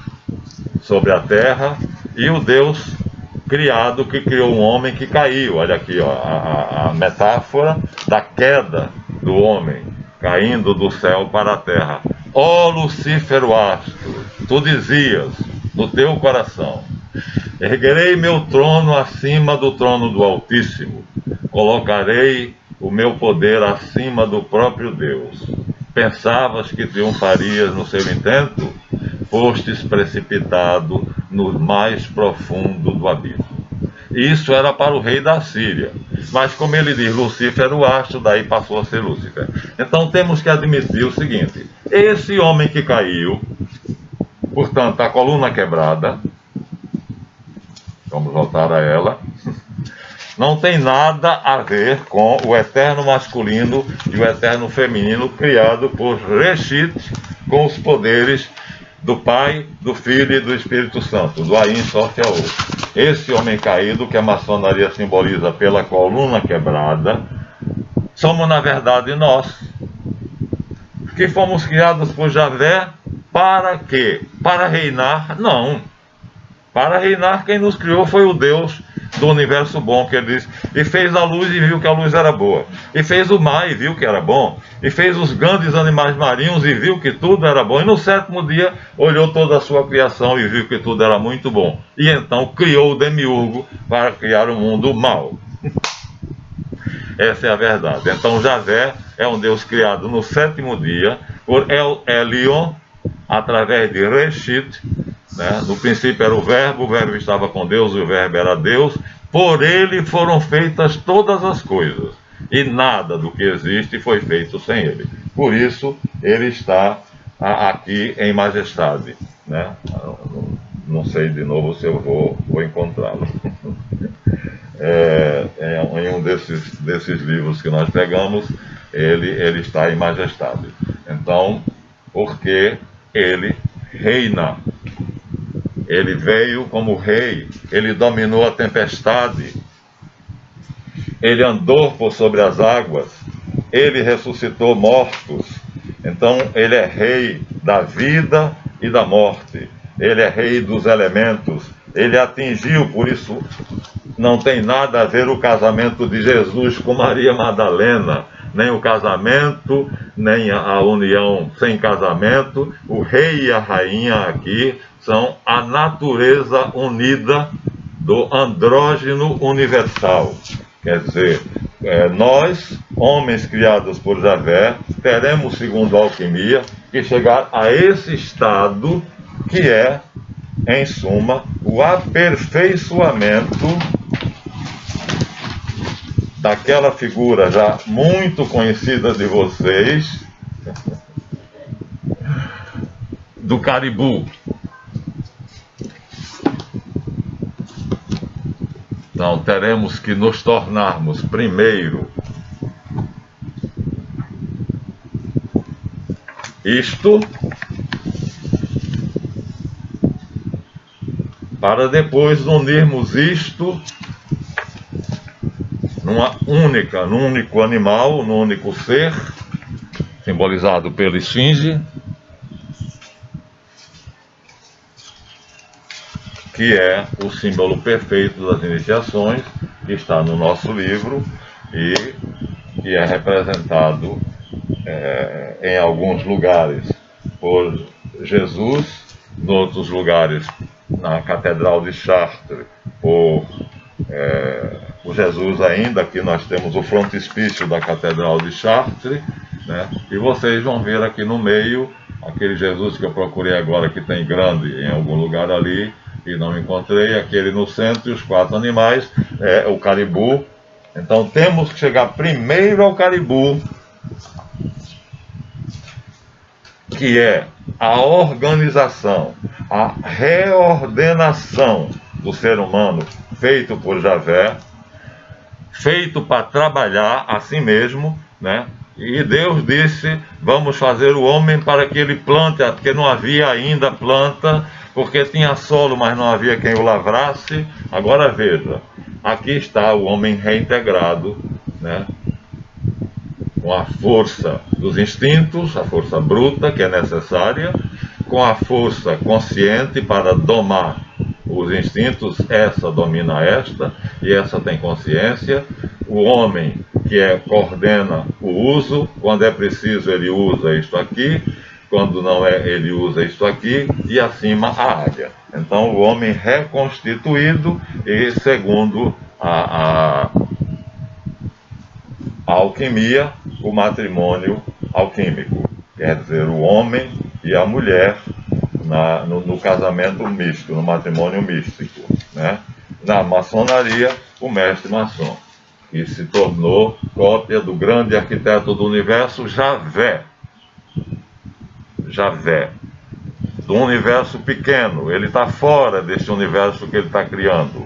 sobre a terra, e o Deus criado, que criou um homem que caiu. Olha aqui, ó, a metáfora da queda do homem, caindo do céu para a terra. Ó Lucífero astro, tu dizias no teu coração: erguerei meu trono acima do trono do Altíssimo, colocarei o meu poder acima do próprio Deus. Pensavas que triunfarias no seu intento? Fostes precipitado no mais profundo do abismo. Isso era para o rei da Síria. Mas como ele diz, Lucífero o astro, daí passou a ser Lúcifer. Então temos que admitir o seguinte: esse homem que caiu, portanto, a coluna quebrada, vamos voltar a ela, não tem nada a ver com o eterno masculino e o eterno feminino criado por Reshit, com os poderes do Pai, do Filho e do Espírito Santo, do Ain Sof Yahu. Esse homem caído, que a maçonaria simboliza pela coluna quebrada, somos na verdade nós, que fomos criados por Javé. Para quê? Para reinar? Não. Para reinar, quem nos criou foi o Deus do universo bom, que ele diz: e fez a luz e viu que a luz era boa, e fez o mar e viu que era bom, e fez os grandes animais marinhos e viu que tudo era bom, e no sétimo dia olhou toda a sua criação e viu que tudo era muito bom, e então criou o demiurgo para criar um mundo mau. Essa é a verdade. Então Javé é um Deus criado no sétimo dia por El Elyon, através de Reshit. No princípio era o verbo estava com Deus e o verbo era Deus. Por ele foram feitas todas as coisas, e nada do que existe foi feito sem ele. Por isso ele está aqui em majestade. Não sei de novo se eu vou encontrá-lo. Em um desses livros que nós pegamos, ele está em majestade. Então, porque ele reina. Ele veio como rei, ele dominou a tempestade, ele andou por sobre as águas, ele ressuscitou mortos. Então ele é rei da vida e da morte, ele é rei dos elementos, ele atingiu, por isso não tem nada a ver o casamento de Jesus com Maria Madalena, nem o casamento, nem a união sem casamento. O rei e a rainha aqui são a natureza unida do andrógeno universal. Quer dizer, nós, homens criados por Javé, teremos, segundo a alquimia, que chegar a esse estado que é, em suma, o aperfeiçoamento daquela figura já muito conhecida de vocês, do Caribu. Então, teremos que nos tornarmos primeiro isto, para depois unirmos isto num único animal, num único ser, simbolizado pela esfinge, que é o símbolo perfeito das iniciações, que está no nosso livro e que é representado em alguns lugares por Jesus, em outros lugares na Catedral de Chartres por Jesus ainda. Aqui nós temos o frontispício da Catedral de Chartres, né? E vocês vão ver aqui no meio, aquele Jesus que eu procurei agora, que tem grande em algum lugar ali, e não encontrei, aquele no centro, e os 4 animais, o caribu. Então temos que chegar primeiro ao caribu, que é a organização, a reordenação do ser humano feito por Javé, feito para trabalhar a si mesmo, né? E Deus disse, vamos fazer o homem para que ele plante, porque não havia ainda planta, porque tinha solo, mas não havia quem o lavrasse. Agora veja, aqui está o homem reintegrado, né? Com a força dos instintos, a força bruta que é necessária, com a força consciente para domar os instintos, essa domina esta, e essa tem consciência. O homem que coordena o uso, quando é preciso ele usa isto aqui, quando não é ele usa isto aqui, e acima a área. Então o homem reconstituído, e segundo a alquimia, o matrimônio alquímico, quer dizer, o homem e a mulher no casamento místico, no matrimônio místico, né? Na maçonaria, o mestre maçom, que se tornou cópia do grande arquiteto do universo, Javé, do universo pequeno. Ele está fora desse universo que ele está criando.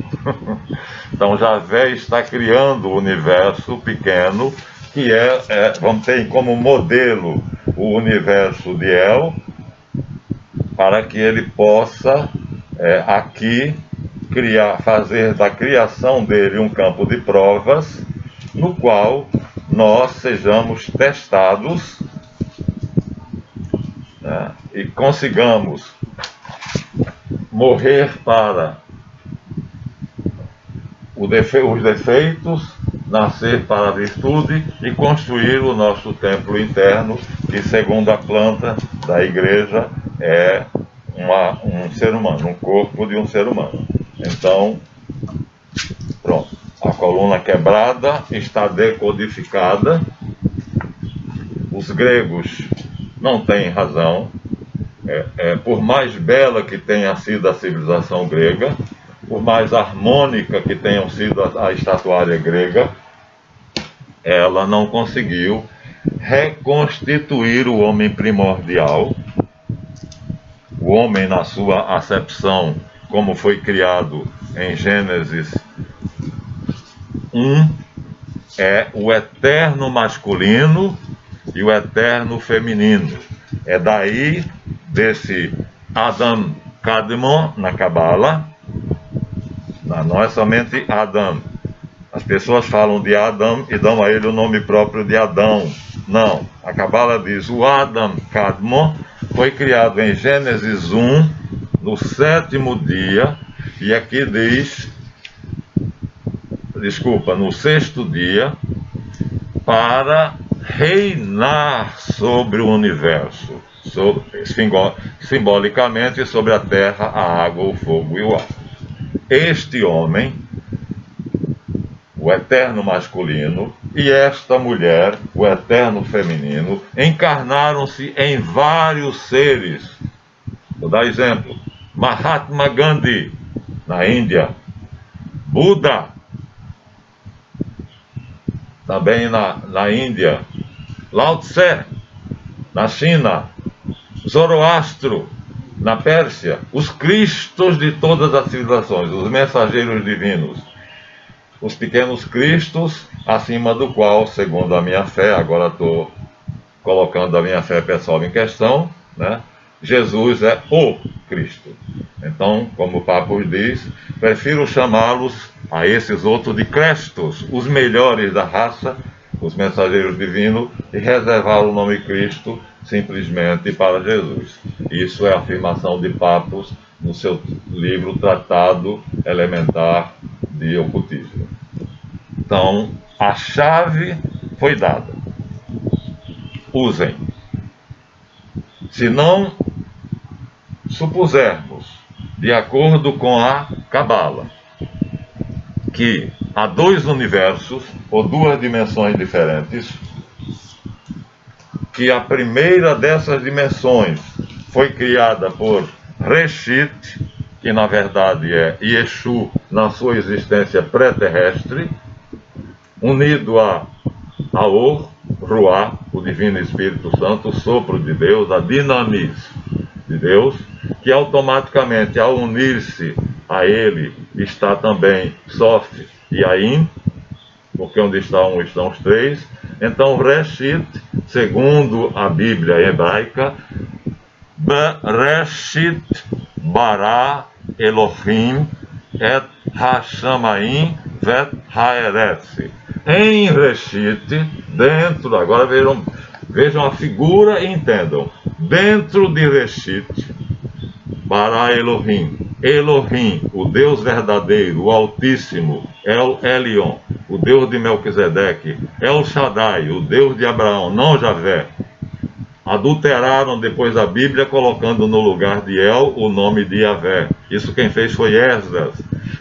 Então Javé está criando o universo pequeno, que vamos ter como modelo o universo de El, para que ele possa aqui fazer da criação dele um campo de provas, no qual nós sejamos testados, né, e consigamos morrer para os defeitos, nascer para a virtude e construir o nosso templo interno, que segundo a planta da igreja é um ser humano, um corpo de um ser humano. Então, pronto, a coluna quebrada está decodificada. Os gregos não têm razão, por mais bela que tenha sido a civilização grega, por mais harmônica que tenha sido a estatuária grega, ela não conseguiu reconstituir o homem primordial, o homem na sua acepção, como foi criado em Gênesis 1, é o eterno masculino e o eterno feminino. É daí, desse Adam Kadmon na Cabala, não é somente Adam. As pessoas falam de Adam e dão a ele o nome próprio de Adão. Não, a Cabala diz, o Adam Kadmon foi criado em Gênesis 1, no 7º dia, e aqui diz, no 6º dia, para reinar sobre o universo, simbolicamente sobre a terra, a água, o fogo e o ar. Este homem, o eterno masculino, e esta mulher, o eterno feminino, encarnaram-se em vários seres. Vou dar exemplo: Mahatma Gandhi, na Índia; Buda, também na Índia; Lao Tse, na China; Zoroastro, na Pérsia; os Cristos de todas as civilizações, os mensageiros divinos, os pequenos Cristos, acima do qual, segundo a minha fé, agora estou colocando a minha fé pessoal em questão, né? Jesus é o Cristo. Então, como o Papa diz, prefiro chamá-los, a esses outros, de Crestos, os melhores da raça, os mensageiros divinos, e reservar o nome Cristo simplesmente para Jesus. Isso é a afirmação de Papos no seu livro Tratado Elementar de Ocultismo. Então, a chave foi dada. Usem. Se não supusermos, de acordo com a Cabala, que há 2 universos ou 2 dimensões diferentes, que a primeira dessas dimensões foi criada por Reshit, que na verdade é Yeshu na sua existência pré-terrestre, unido a Aor, Ruá, o Divino Espírito Santo, o sopro de Deus, a dinamis de Deus, que automaticamente, ao unir-se a ele, está também Sof e Ain, porque onde está um estão os três. Então, Reshit, segundo a Bíblia hebraica, Bereshit bara Elohim et Hashamayim vet haeretz. Em Reshit, dentro, agora vejam a figura e entendam. Dentro de Reshit, bara Elohim, Elohim, o Deus verdadeiro, o Altíssimo, El Elyon, o Deus de Melquisedeque, El Shaddai, o Deus de Abraão, não Javé. Adulteraram depois a Bíblia, colocando no lugar de El o nome de Yahvé. Isso quem fez foi Esdras.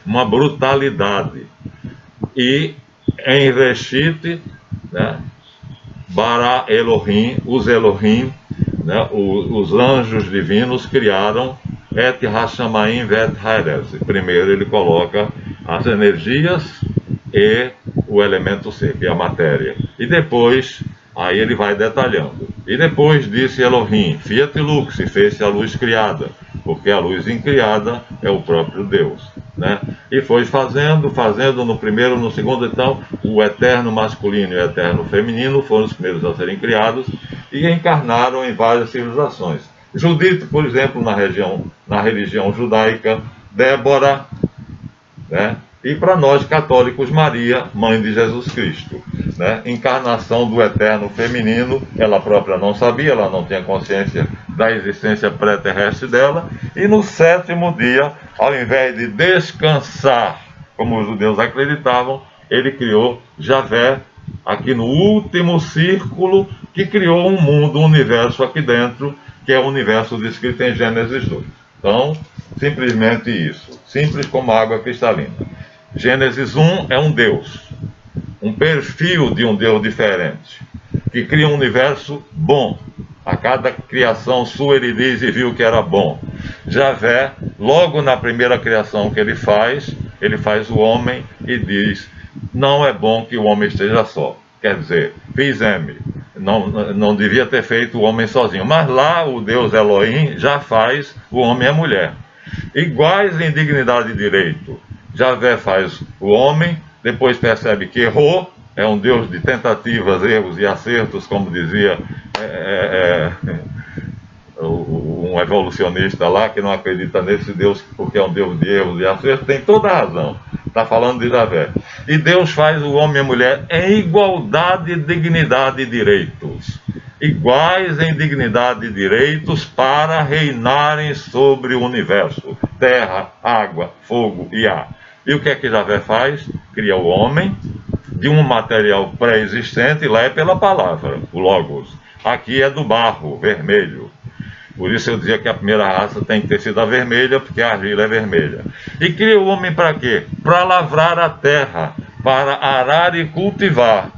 Uma brutalidade. E em Reshit, né, bara Elohim, os Elohim, né, os anjos divinos criaram Et Hashamayim vet haeretz. Primeiro ele coloca as energias e o elemento seco, e a matéria. E depois, aí ele vai detalhando. E depois disse Elohim, Fiat Lux, e fez-se a luz criada, porque a luz incriada é o próprio Deus, né? E foi fazendo no primeiro, no segundo, então, o eterno masculino e o eterno feminino foram os primeiros a serem criados e encarnaram em várias civilizações. Judite, por exemplo, na religião judaica, Débora, né? E para nós católicos, Maria, mãe de Jesus Cristo, né? Encarnação do eterno feminino, ela própria não sabia, ela não tinha consciência da existência pré-terrestre dela, e no sétimo dia, ao invés de descansar, como os judeus acreditavam, ele criou Javé, aqui no último círculo, que criou um mundo, um universo aqui dentro, que é o universo descrito em Gênesis 2. Então, simplesmente isso, simples como água cristalina. Gênesis 1 é um Deus, um perfil de um Deus diferente, que cria um universo bom. A cada criação sua ele diz e viu que era bom. Javé, logo na primeira criação que ele faz o homem e diz, não é bom que o homem esteja só. Quer dizer, fiz-me, não devia ter feito o homem sozinho. Mas lá o Deus Elohim já faz o homem e a mulher, iguais em dignidade e direito. Javé faz o homem, depois percebe que errou, é um Deus de tentativas, erros e acertos, como dizia um evolucionista lá, que não acredita nesse Deus porque é um Deus de erros e acertos, tem toda a razão, está falando de Javé. E Deus faz o homem e a mulher em igualdade, dignidade e direitos, iguais em dignidade e direitos para reinarem sobre o universo, terra, água, fogo e ar. E o que é que Javé faz? Cria o homem de um material pré-existente, lá é pela palavra, o Logos. Aqui é do barro, vermelho. Por isso eu dizia que a primeira raça tem que ter sido a vermelha, porque a argila é vermelha. E cria o homem para quê? Para lavrar a terra, para arar e cultivar.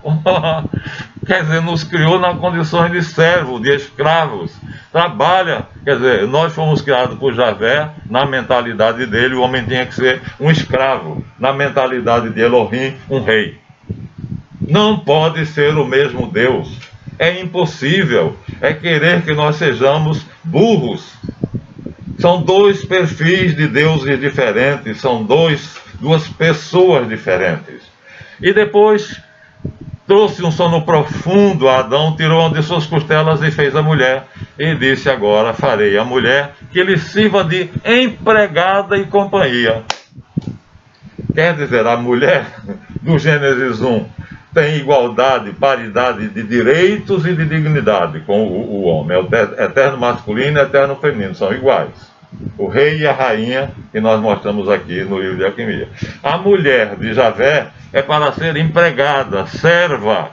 Quer dizer, nos criou na condições de servo, de escravos. Trabalha, quer dizer, nós fomos criados por Javé, na mentalidade dele o homem tinha que ser um escravo, na mentalidade de Elohim, um rei. Não pode ser o mesmo Deus, é impossível, é querer que nós sejamos burros. São dois perfis de deuses diferentes, são duas pessoas diferentes. E depois trouxe um sono profundo a Adão, tirou uma de suas costelas e fez a mulher. E disse, agora farei a mulher que lhe sirva de empregada e companhia. Quer dizer, a mulher do Gênesis 1 tem igualdade, paridade de direitos e de dignidade com o homem. É o eterno masculino e eterno feminino, são iguais. O rei e a rainha, que nós mostramos aqui no livro de Alquimia. A mulher de Javé é para ser empregada, serva,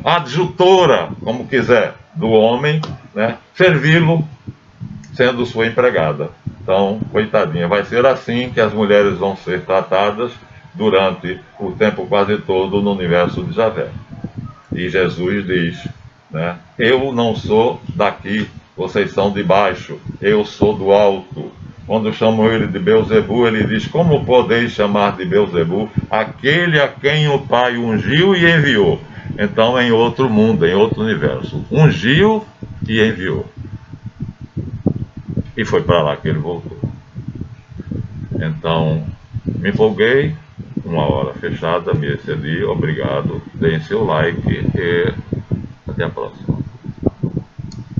adjutora, como quiser, do homem, né? Servi-lo sendo sua empregada. Então, coitadinha, vai ser assim que as mulheres vão ser tratadas durante o tempo quase todo no universo de Javé. E Jesus diz, né? Eu não sou daqui, vocês são de baixo, eu sou do alto. Quando chamam ele de Beelzebu, ele diz: como podeis chamar de Beelzebu aquele a quem o Pai ungiu e enviou? Então, em outro mundo, em outro universo, ungiu e enviou. E foi para lá que ele voltou. Então, me empolguei, 1 hora fechada, me excedi, obrigado, deem seu like e até a próxima.